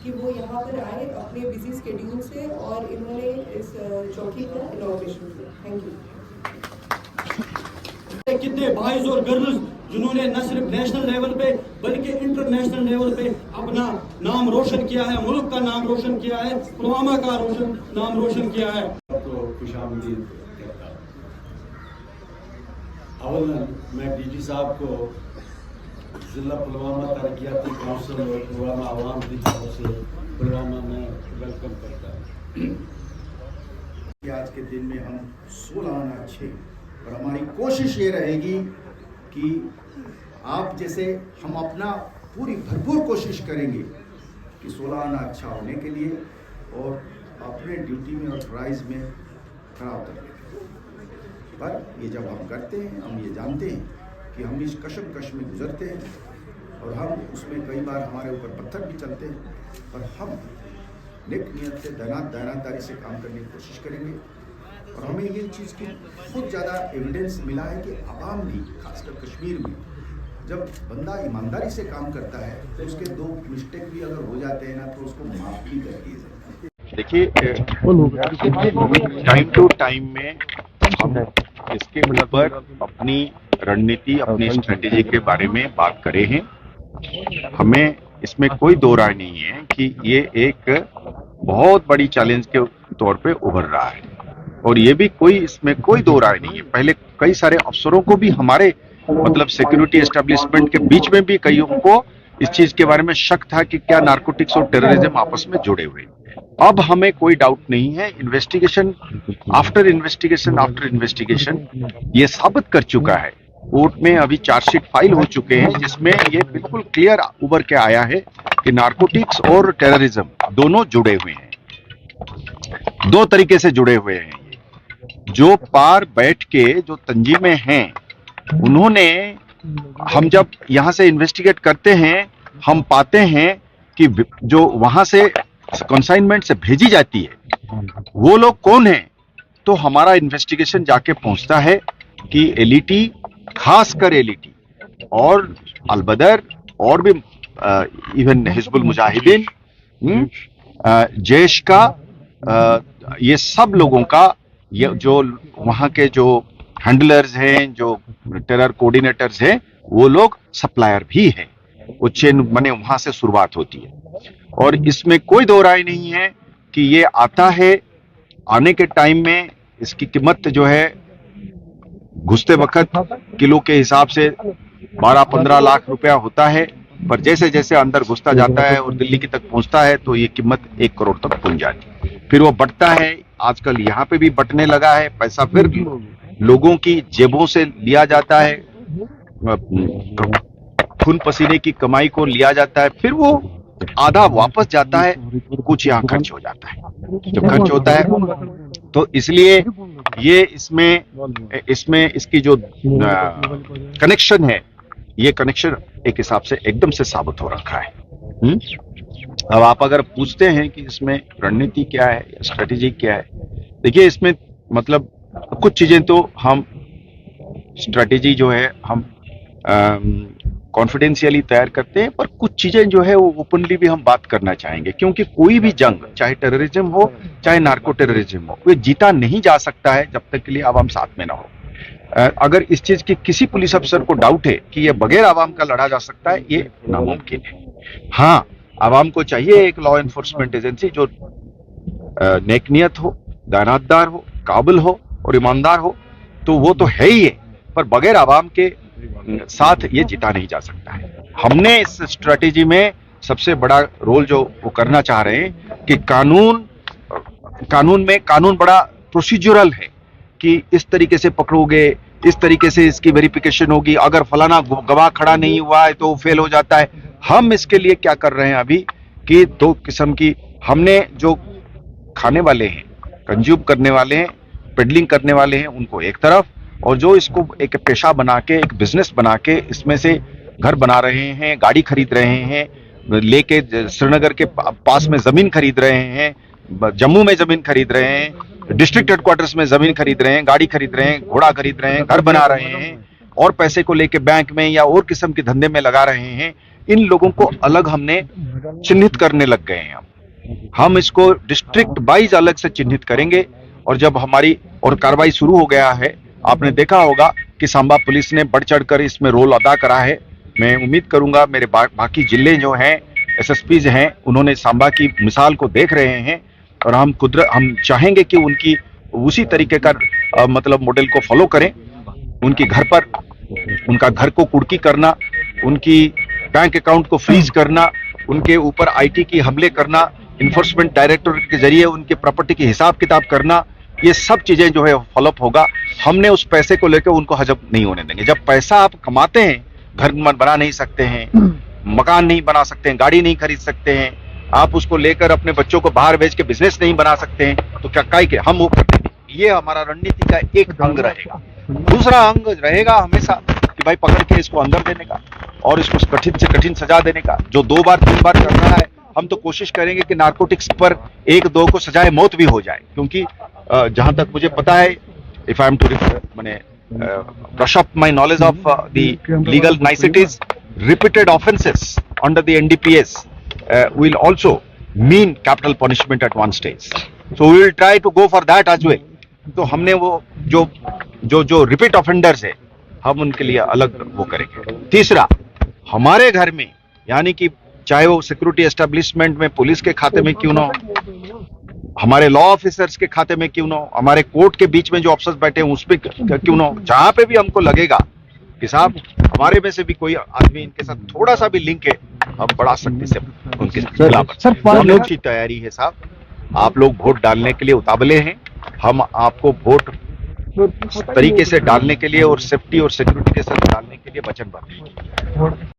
कि वो यहाँ पर आए अपने बिजी स्केड्यूल से और इन्होंने इस चौकी का इनॉग्रेशन किया। Thank you. कितने बॉयज और गर्ल्स जिन्होंने न सिर्फ नेशनल लेवल पे बल्कि इंटरनेशनल लेवल पे अपना नाम रोशन किया है, मुल्क का नाम रोशन किया है, पुलवामा का नाम रोशन किया है। तो खुशामदीद कहता हूं। अवलन मैं डीजी साहब को जिला पुलवामा तरक्याती काउंसिल और पुलवामा आवाम की तरफ से पुलवामा में वेलकम करता हूँ। आज के दिन में हम 16 आना अच्छे और हमारी कोशिश ये रहेगी कि आप जैसे हम अपना पूरी भरपूर कोशिश करेंगे कि 16 आना अच्छा होने के लिए और अपने ड्यूटी में और प्राइज में खड़ा उतरने के लिए। पर ये जब हम करते हैं हम ये जानते हैं कि हम इस कशमकश में गुजरते हैं और हम उसमें कई बार हमारे ऊपर पत्थर भी चलते हैं, पर हम नेक नियत से दयानतदारी से काम करने की कोशिश करेंगे। और हमें ये चीज़ की बहुत ज़्यादा एविडेंस मिला है कि आवाम भी खासकर कश्मीर में जब बंदा ईमानदारी से काम करता है तो उसके 2 मिस्टेक भी अगर हो जाते हैं ना तो उसको माफ़ भी कर दिए जाते हैं। देखिए, टाइम टू टाइम में हम इसके ऊपर अपनी रणनीति, अपनी स्ट्रेटेजी के बारे में बात करे हैं। हमें इसमें कोई दो राय नहीं है कि ये एक बहुत बड़ी चैलेंज के तौर पे उभर रहा है और ये भी इसमें कोई दो राय नहीं है। पहले कई सारे अफसरों को भी हमारे मतलब सिक्योरिटी एस्टेब्लिशमेंट के बीच में भी कईयों को इस चीज के बारे में शक था कि क्या नारकोटिक्स और टेररिज्म आपस में जुड़े हुए हैं। अब हमें कोई डाउट नहीं है, इन्वेस्टिगेशन आफ्टर इन्वेस्टिगेशन ये साबित कर चुका है। कोर्ट में अभी चार्जशीट फाइल हो चुके हैं जिसमें ये बिल्कुल क्लियर उभर के आया है कि नारकोटिक्स और टेररिज्म दोनों जुड़े हुए हैं, 2 तरीके से जुड़े हुए हैं। जो पार बैठ के जो तंजीमें हैं उन्होंने, हम जब यहाँ से इन्वेस्टिगेट करते हैं हम पाते हैं कि जो वहां से कंसाइनमेंट से भेजी जाती है वो लोग कौन हैं, तो हमारा इन्वेस्टिगेशन जाके पहुंचता है कि एलईटी, खासकर एलईटी और अलबदर और भी इवन हिजबुल मुजाहिदीन, जैश का, ये सब लोगों का, ये जो वहां के जो हैंडलर्स हैं, जो टेरर कोऑर्डिनेटर्स हैं, वो लोग सप्लायर भी हैं। वो चेन बने वहां से शुरुआत होती है और इसमें कोई दो राय नहीं है कि ये आता है। आने के टाइम में इसकी कीमत जो है घुसते वक्त किलो के हिसाब से 12-15 लाख रुपया होता है, पर जैसे जैसे अंदर घुसता जाता है और दिल्ली की तक पहुंचता है तो ये कीमत 1 करोड़ तक पहुंच जाती है। फिर वो बढ़ता है, आजकल यहाँ पे भी बटने लगा है, पैसा फिर लोगों की जेबों से लिया जाता है, खून पसीने की कमाई को लिया जाता है, फिर वो आधा वापस जाता है, कुछ यहाँ खर्च हो जाता है। जब खर्च होता है तो इसलिए ये इसमें इसकी जो कनेक्शन है, ये कनेक्शन एक हिसाब से एकदम से साबित हो रखा है। अब आप अगर पूछते हैं कि इसमें रणनीति क्या है, स्ट्रेटेजी क्या है, देखिए इसमें मतलब कुछ चीजें तो हम स्ट्रेटेजी जो है हम कॉन्फिडेंशियली तैयार करते हैं, पर कुछ चीजें जो है वो ओपनली भी हम बात करना चाहेंगे, क्योंकि कोई भी जंग, चाहे टेररिज्म हो चाहे नार्को टेररिज्म हो, वो जीता नहीं जा सकता है जब तक के लिए आवाम साथ में ना हो। अगर इस चीज की किसी पुलिस अफसर को डाउट है कि ये बगैर आवाम का लड़ा जा सकता है, ये नामुमकिन है। हाँ, आवाम को चाहिए एक लॉ एनफोर्समेंट एजेंसी जो नेकनियत हो, दानातदार हो, काबिल हो और ईमानदार हो, तो वो तो है ही है, पर बगैर आवाम के साथ ये जीता नहीं जा सकता है। हमने इस स्ट्रेटेजी में सबसे बड़ा रोल जो वो करना चाह रहे हैं कि कानून बड़ा प्रोसीजरल है कि इस तरीके से पकड़ोगे, इस तरीके से इसकी वेरिफिकेशन होगी, अगर फलाना गवाह खड़ा नहीं हुआ है तो फेल हो जाता है। हम इसके लिए क्या कर रहे हैं अभी कि दो किस्म की, हमने जो खाने वाले हैं, कंज्यूम करने वाले हैं, पेडलिंग करने वाले हैं, उनको एक तरफ, और जो इसको एक पेशा बना के, एक बिजनेस बना के इसमें से घर बना रहे हैं, गाड़ी खरीद रहे हैं, लेके श्रीनगर के पास में जमीन खरीद रहे हैं, जम्मू में जमीन खरीद रहे हैं, डिस्ट्रिक्ट हेडक्वार्टर्स में जमीन खरीद रहे हैं, गाड़ी खरीद रहे हैं, घोड़ा खरीद रहे हैं, घर बना रहे हैं और पैसे को लेके बैंक में या और किस्म के धंधे में लगा रहे हैं। इन लोगों को अलग हमने चिन्हित करने लग गए हैं। हम इसको डिस्ट्रिक्ट वाइज अलग से चिन्हित करेंगे और जब हमारी और कार्रवाई शुरू हो गया है, आपने देखा होगा कि सांबा पुलिस ने बढ़ चढ़कर इसमें रोल अदा करा है। मैं उम्मीद करूंगा मेरे बाकी जिले जो हैं, एसएसपीज हैं, उन्होंने सांबा की मिसाल को देख रहे हैं और हम चाहेंगे कि उनकी उसी तरीके का मतलब मॉडल को फॉलो करें। उनकी घर पर, उनका घर को कुर्की करना, उनकी बैंक अकाउंट को फ्रीज करना, उनके ऊपर आईटी की हमले करना, इन्फोर्समेंट डायरेक्टोरेट के जरिए उनके प्रॉपर्टी की हिसाब किताब करना, ये सब चीजें जो है फॉलोअप होगा। हमने उस पैसे को लेकर उनको हजम नहीं होने देंगे। जब पैसा आप कमाते हैं, घर बना नहीं सकते हैं, मकान नहीं बना सकते हैं, गाड़ी नहीं खरीद सकते हैं, आप उसको लेकर अपने बच्चों को बाहर भेज के बिजनेस नहीं बना सकते हैं, तो क्या काहे के हम वो कर देंगे। ये हमारा रणनीति का एक अंग रहेगा। दूसरा अंग रहेगा हमेशा कि भाई पकड़ के इसको अंदर देने का और इसको कठिन से कठिन सजा देने का। जो 2 बार 3 बार कर रहा है, हम तो कोशिश करेंगे कि नारकोटिक्स पर 1-2 को सजाए मौत भी हो जाए, क्योंकि जहां तक मुझे पता है, if I am to brush up my knowledge of the legal niceties, repeated offenses under the NDPS will also mean capital punishment at one stage. So we will try to go for that as well. तो हमने वो जो repeat offenders है, हम उनके लिए अलग वो करेंगे। तीसरा, हमारे घर में, यानी कि चाहे वो सिक्योरिटी एस्टेब्लिशमेंट में, पुलिस के खाते में क्यों ना हो, हमारे लॉ ऑफिसर्स के खाते में क्यों ना हो, हमारे कोर्ट के बीच में जो अफसर बैठे हैं उस पर क्यों ना हो, जहां पे भी हमको लगेगा कि साहब हमारे में से भी कोई आदमी इनके साथ थोड़ा सा भी लिंक है, हम बड़ा सख्ती से उनके खिलाफ। हम लोग की तैयारी है साहब, आप लोग वोट डालने के लिए उतावले हैं। हम आपको वोट तरीके से डालने के लिए और सेफ्टी और सिक्योरिटी के साथ डालने के लिए वचनबद्ध हैं।